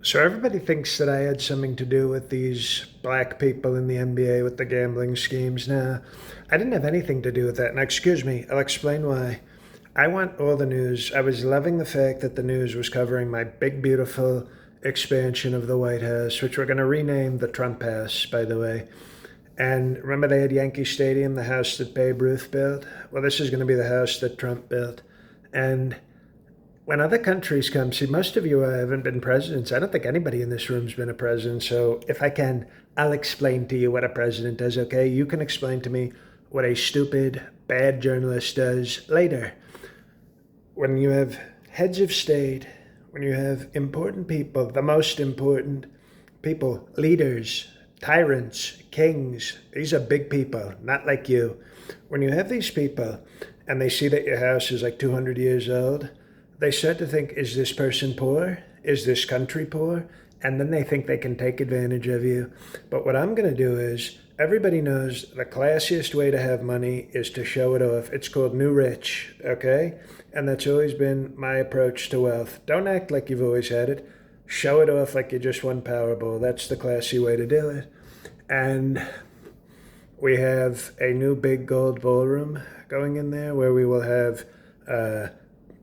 So everybody thinks that I had something to do with these black people in the NBA with the gambling schemes. Now, I didn't have anything to do with that. Now, excuse me, I'll explain why. I want all the news. I was loving the fact that the news was covering my big, beautiful expansion of the White House, which we're going to rename the Trump House, by the way. And remember, they had Yankee Stadium, the house that Babe Ruth built? Well, this is going to be the house that Trump built. And when other countries come, see, most of you haven't been presidents. I don't think anybody in this room's been a president. So if I can, I'll explain to you what a president does, okay? You can explain to me what a stupid, bad journalist does later. When you have heads of state, when you have important people, the most important people, leaders, tyrants, kings, these are big people, not like you. When you have these people and they see that your house is like 200 years old, they start to think, is this person poor? Is this country poor? And then they think they can take advantage of you. But what I'm going to do is, everybody knows the classiest way to have money is to show it off. It's called new rich, okay? And that's always been my approach to wealth. Don't act like you've always had it. Show it off like you just won Powerball. That's the classy way to do it. And we have a new big gold ballroom going in there where we will have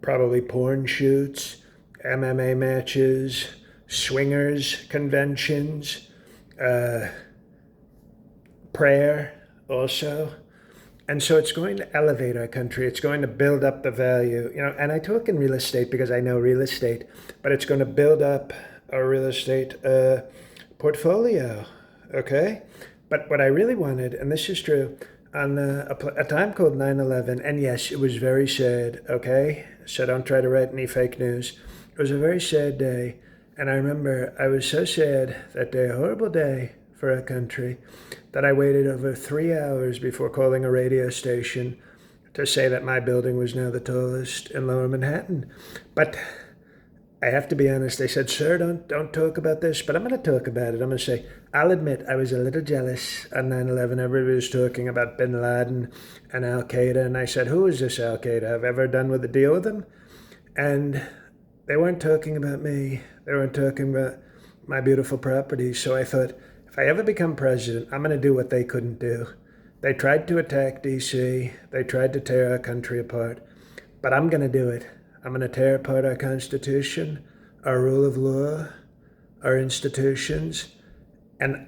probably porn shoots, MMA matches, swingers conventions, prayer also. And so it's going to elevate our country. It's going to build up the value, and I talk in real estate because I know real estate, but it's going to build up our real estate portfolio, okay? But what I really wanted, and this is true, on a time called 9/11, and yes, it was very sad, okay? So don't try to write any fake news. It was a very sad day, and I remember I was so sad that day, a horrible day for our country, that I waited over 3 hours before calling a radio station to say that my building was now the tallest in Lower Manhattan. But I have to be honest. They said, sir, don't talk about this, but I'm going to talk about it. I'm going to say, I'll admit I was a little jealous on 9/11. Everybody was talking about bin Laden and Al Qaeda. And I said, who is this Al Qaeda? Have I ever done with a deal with them? And they weren't talking about me. They weren't talking about my beautiful property. So I thought, if I ever become president, I'm going to do what they couldn't do. They tried to attack D.C. They tried to tear our country apart. But I'm going to do it. I'm going to tear apart our Constitution, our rule of law, our institutions. And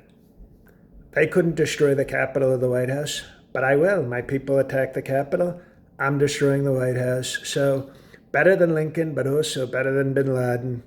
they couldn't destroy the Capitol or the White House, but I will. My people attack the Capitol. I'm destroying the White House. So better than Lincoln, but also better than bin Laden,